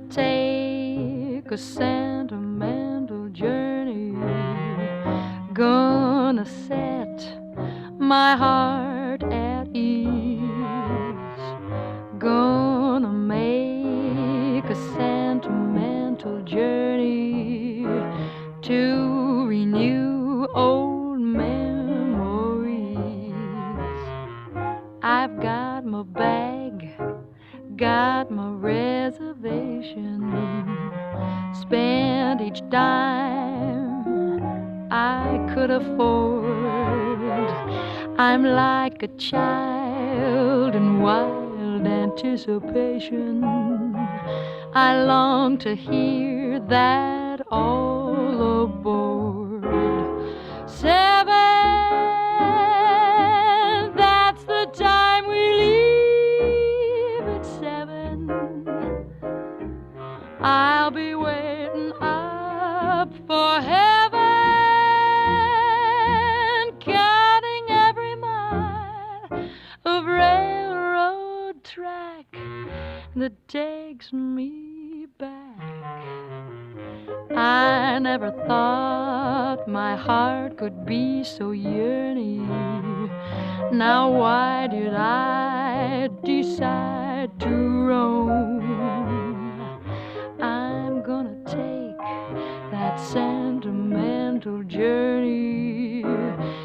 take a sentimental journey. Gonna set my heart at ease. Gonna make a sentimental journey to renew old memories. I've got my bag, got my reservation, spent each dime I could afford. I'm like a child in wild anticipation. I long to hear that all aboard. 7, that's the time we leave at 7. I'll be waiting up for heaven, counting every mile of railroad track that takes me back. I never thought my heart could be so yearning. Now why did I decide to roam? I'm gonna take that sentimental journey,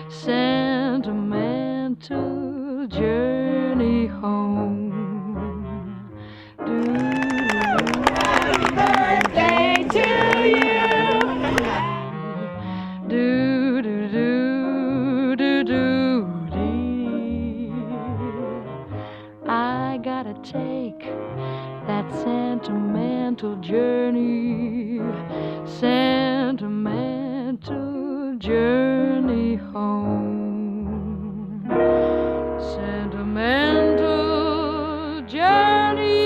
sentimental journey home. Happy birthday to you. Do do do do do dee. I gotta take that sentimental journey, sentimental journey home, sentimental journey.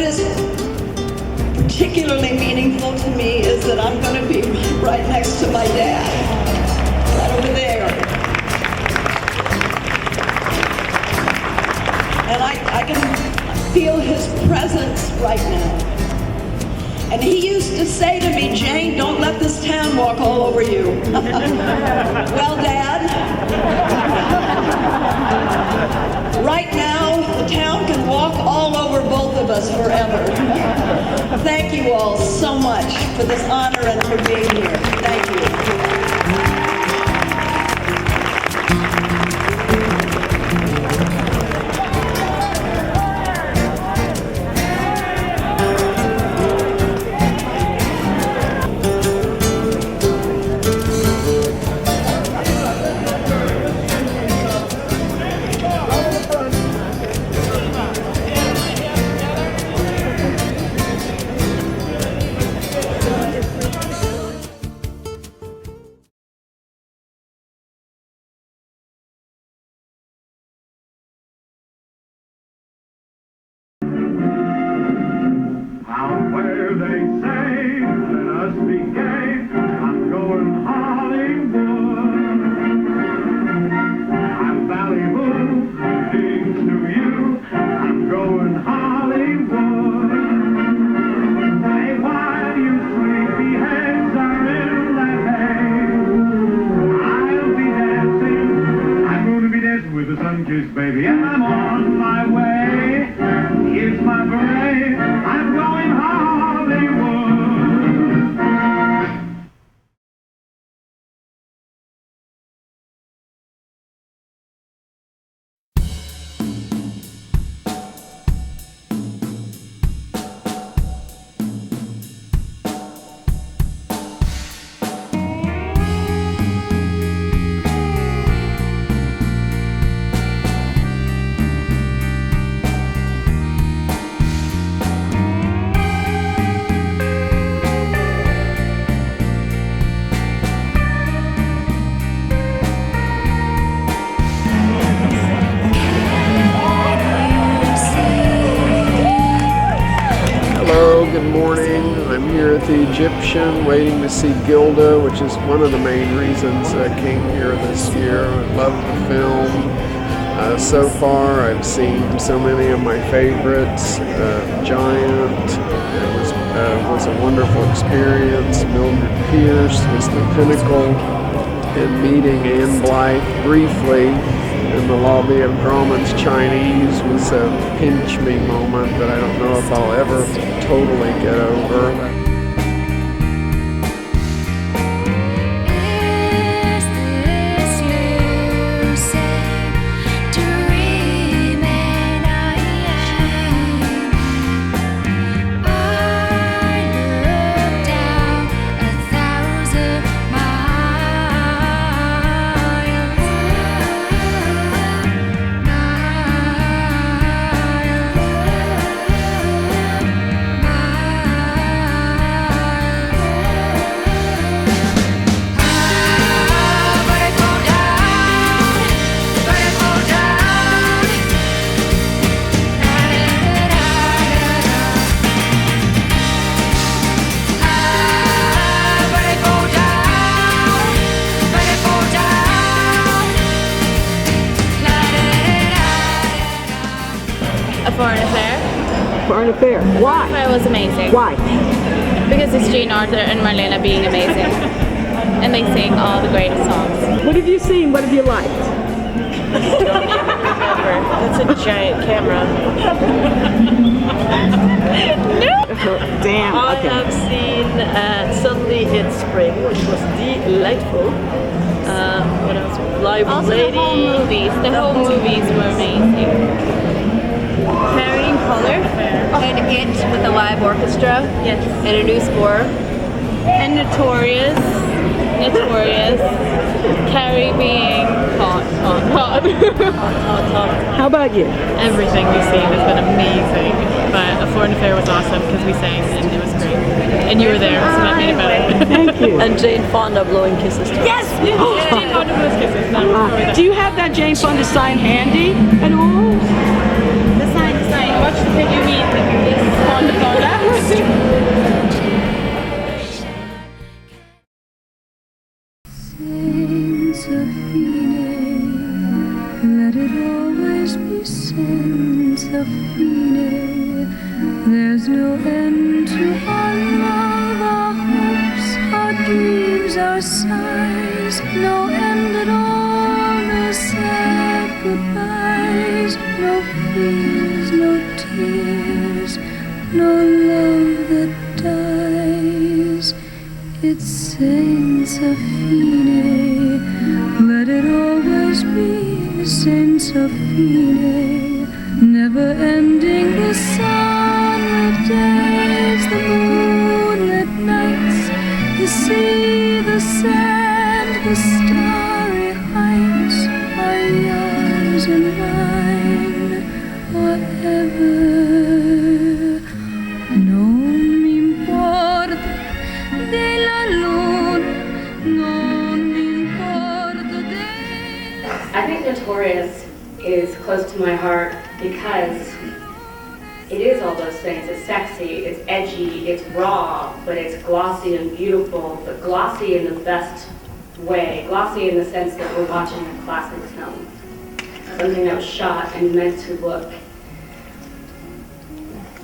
is particularly meaningful to me is that I'm going to be right next to my dad, right over there. And I can feel his presence right now. And he used to say to me, Jane, don't let this town walk all over you. Well, Dad, right now, the town can walk all over both of us forever. Thank you all so much for this honor and for being here. Thank you. Out where they say, let us be gay, I'm going Hollywood. I'm ballyhoo, things to you, I'm going Hollywood. Hey, while you sleepy heads are in that hay, I'll be dancing, I'm gonna be dancing with the sun-kissed baby, and I'm on my way. Here's my parade, I'm going Hollywood. Good morning. I'm here at the Egyptian waiting to see Gilda, which is one of the main reasons I came here this year. I love the film. So far I've seen so many of my favorites. Giant was a wonderful experience. Mildred Pierce was the pinnacle, and meeting Anne Blythe briefly in the lobby of Grauman's Chinese was a pinch me moment that I don't know if I'll ever totally get over. Foreign Affair. Foreign Affair. Why? It was amazing. Why? Because it's Jean Arthur and Marlena being amazing. And they sing all the greatest songs. What have you seen? What have you liked? Don't even remember. That's a giant camera. Damn. I Okay. have seen Suddenly It's Spring, which was delightful. What else? Live Also Lady. the whole movies. The whole movies were amazing. Carrying Color and It with a live orchestra. Yes. And a new score. And Notorious. Carrie being hot. How about you? Everything we've seen has been amazing, but A Foreign Affair was awesome because we sang and it was great. And you were there, so that made it better. Thank you. And Jane Fonda blowing kisses to us. Yes! Jane Fonda blows kisses. That was really that. Do you have that Jane Fonda sign handy at all? The sign. Watch the thing you mean. This senza fine. There's no end to our love, our hopes, our dreams, our sighs. No end at all, no sad goodbyes. No fears, no tears, no love that dies. It's senza fine. Let it always be senza fine. Never ending the sunlit days, the moonlit nights, the sea, the sand, the starry heights are yours and mine forever. Non mi importa della luna, non mi importa della... I think Notorious is close to my heart because it is all those things. It's sexy, it's edgy, it's raw, but it's glossy and beautiful, but glossy in the best way. Glossy in the sense that we're watching a classic film. Something that was shot and meant to look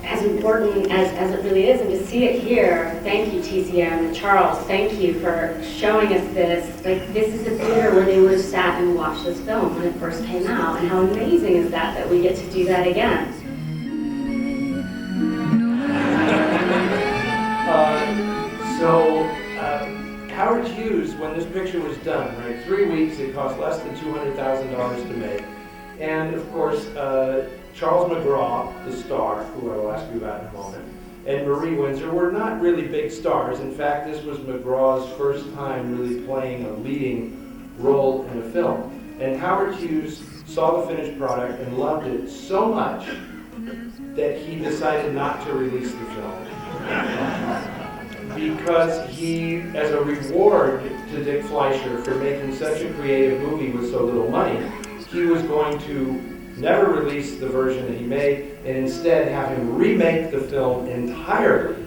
as important as it really is, and to see it here. Thank you, TCM and Charles. Thank you for showing us this. Like, this is the theater where they would have sat and watched this film when it first came out, and how amazing is that we get to do that again. Howard Hughes, when this picture was done, right, 3 weeks, it cost less than $200,000 to make, and of course, Charles McGraw, the star, who I will ask you about in a moment, and Marie Windsor were not really big stars. In fact, this was McGraw's first time really playing a leading role in a film. And Howard Hughes saw the finished product and loved it so much that he decided not to release the film. Because he, as a reward to Dick Fleischer for making such a creative movie with so little money, he was going to never release the version that he made, and instead have him remake the film entirely,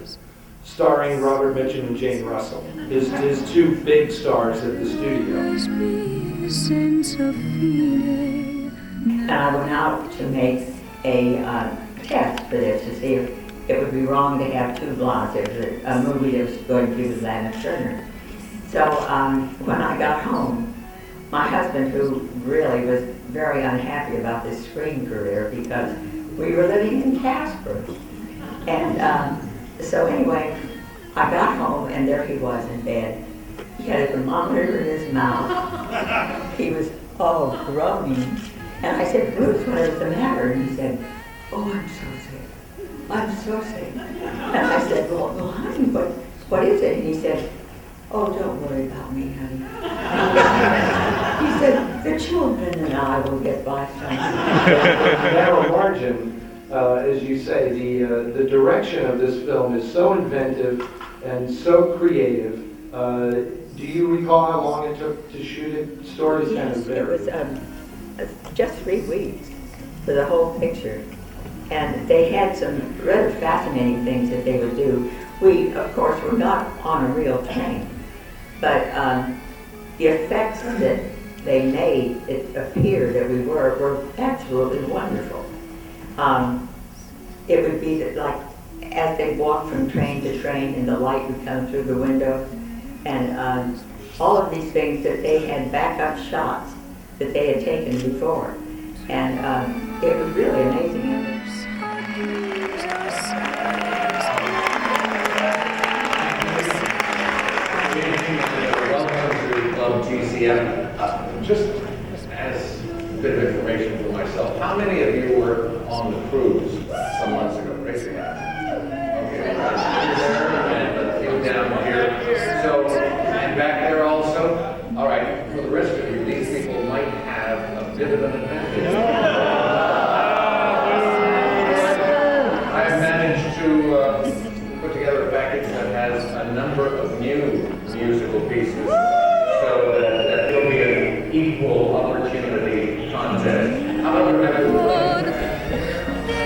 starring Robert Mitchum and Jane Russell, his two big stars at the studio. And I went out to make a test for this to see if it would be wrong to have two blondes. It was a movie that was going to be with Lana Turner. So when I got home, my husband, who really was very unhappy about this screen career because we were living in Casper. And so anyway, I got home and there he was in bed. He had a thermometer in his mouth. He was all groaning. And I said, Bruce, what is the matter? And he said, oh, I'm so sick. I'm so sick. And I said, well honey, what is it? And he said, oh, don't worry about me, honey. He said, the children and I will get by somehow. Narrow margin, as you say, the direction of this film is so inventive and so creative. Do you recall how long it took to shoot it? The story's kind of It was just 3 weeks for the whole picture. And they had some rather fascinating things that they would do. We, of course, were not on a real train, but the effects that they made it appear that we were absolutely wonderful. It would be that, like, as they walked from train to train and the light would come through the window, and all of these things that they had backup shots that they had taken before. And it was really amazing. Welcome to Club TCM. Just as a bit of information for myself, how many of you were on the cruise some months ago? Raise your hand. Okay, right there, and a few down here. So, and back there also. All right, for the rest of you, these people might have a bit of an advantage. I have managed to put together a package that has a number of new musical pieces, so that there'll be an equal opportunity contest.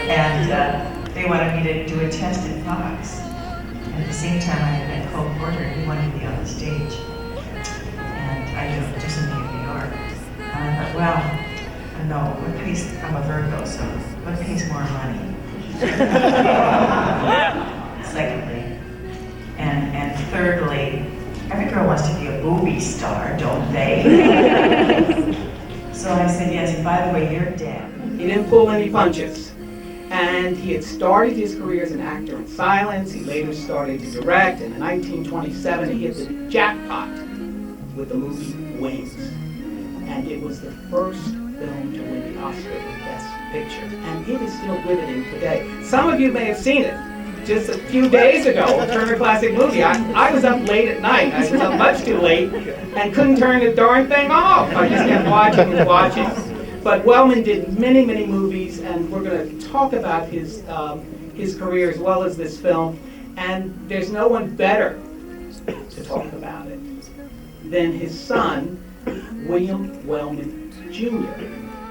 And they wanted me to do a test at Fox. And at the same time, I had Cole Porter, he wanted me on the stage. And I do just in New York. And I thought, well, no, what pace, I'm a Virgo, so what pace needs more money. Secondly, and thirdly, every girl wants to be a movie star, don't they? So I said, yes, and by the way, you're dead. He didn't pull any punches. And he had started his career as an actor in silence. He later started to direct, and in 1927 he hit the jackpot with the movie Wings. And it was the first film to win the Oscar for Best Picture. And it is still riveting today. Some of you may have seen it just a few days ago, a Turner Classic Movie. I was up late at night. I was up much too late and couldn't turn the darn thing off. I just kept watching and watching. But Wellman did many, many movies, and we're going to talk about his career as well as this film. And there's no one better to talk about it than his son, William Wellman Jr.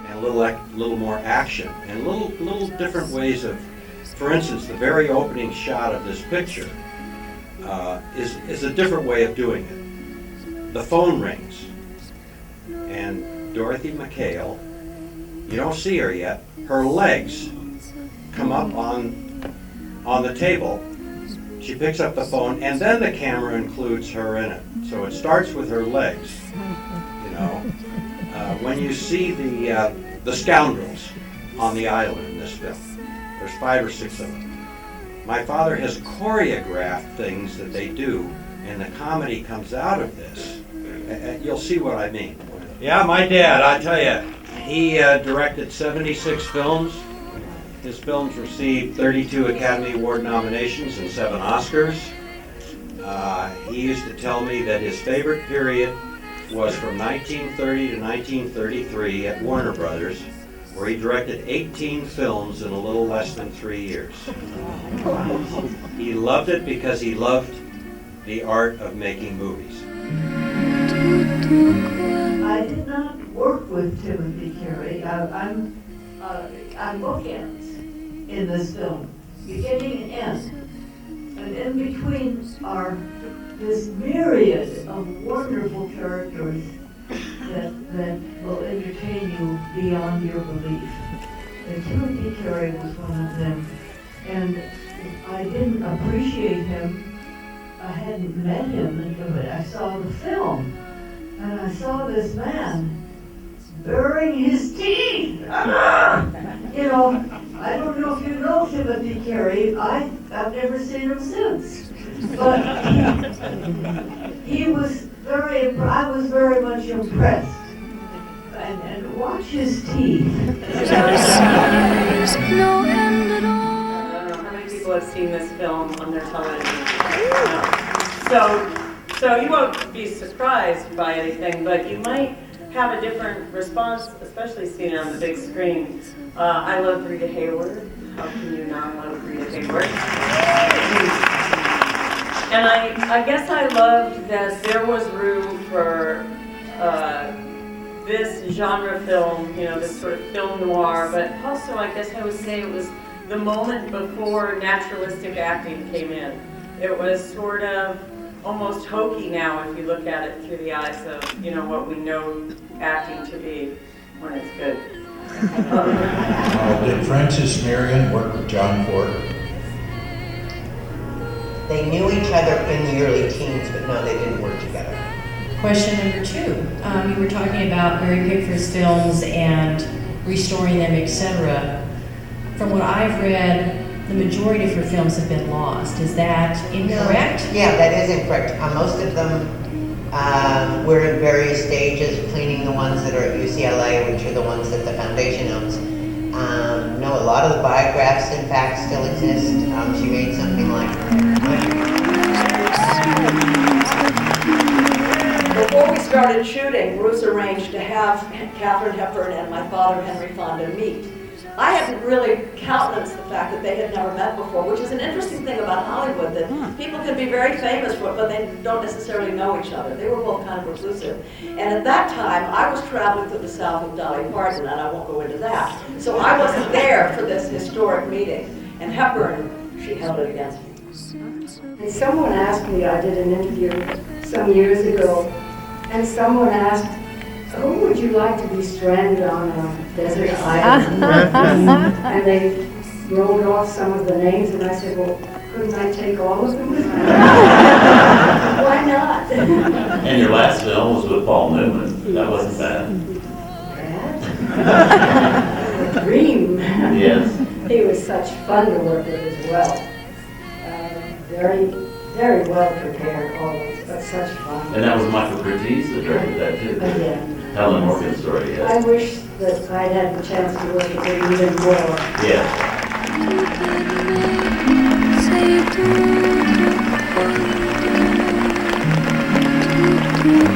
And a little more action, and little different ways of, for instance, the very opening shot of this picture is a different way of doing it. The phone rings, and Dorothy McHale, you don't see her yet, her legs come up on the table. She picks up the phone, and then the camera includes her in it. So it starts with her legs, you know. When you see the scoundrels on the island in this film, there's 5 or 6 of them. My father has choreographed things that they do, and the comedy comes out of this. And you'll see what I mean. Yeah, my dad, I tell you, he directed 76 films. His films received 32 Academy Award nominations and 7 Oscars. He used to tell me that his favorite period was from 1930 to 1933 at Warner Brothers, where he directed 18 films in a little less than 3 years. He loved it because he loved the art of making movies. I did not work with Timothy Carey. I'm bookends in this film, beginning and end. And in between are this myriad of wonderful characters that will entertain you beyond your belief. And Timothy Carey was one of them. And I didn't appreciate him. I hadn't met him until I saw the film. And I saw this man baring his teeth. You know, I don't know if you know Timothy Carey. I've never seen him since. But he was I was very much impressed. And watch his teeth. I don't know how many people have seen this film on their television. So you won't be surprised by anything, but you might have a different response, especially seeing it on the big screen. I love Rita Hayworth. How can you not love Rita Hayworth? And I guess I loved that there was room for this genre film, you know, this sort of film noir, but also I guess I would say it was the moment before naturalistic acting came in. It was sort of almost hokey now if you look at it through the eyes of, you know, what we know acting to be when it's good. Did Francis Marion work with John Ford? They knew each other in the early teens, but no, they didn't work together. Question number 2. You were talking about Mary Pickford's films and restoring them, etc. From what I've read, the majority of her films have been lost. Is that incorrect? No. Yeah, that is incorrect. Most of them we're in various stages of cleaning the ones that are at UCLA, which are the ones that the foundation owns. No, a lot of the biographs, in fact, still exist. She made something like... Before we started shooting, Bruce arranged to have Katharine Hepburn and my father, Henry Fonda, meet. I hadn't really countenanced the fact that they had never met before, which is an interesting thing about Hollywood, that people can be very famous for it, but they don't necessarily know each other. They were both kind of reclusive. And at that time, I was traveling through the South with Dolly Parton, and I won't go into that. So I wasn't there for this historic meeting. And Hepburn, she held it against me. And someone asked me, I did an interview some years ago, and someone asked, who would you like to be stranded on a desert island? And they rolled off some of the names, and I said, well, couldn't I take all of them? Why not? And your last film was with Paul Newman. That wasn't bad. A dream. Yes. He was such fun to work with as well. Very, very well prepared always, but such fun. And that was Michael Curtiz that directed that too. Again. Helen Morgan's story, yes. I wish that I'd had the chance to work with him even more. Yes. Say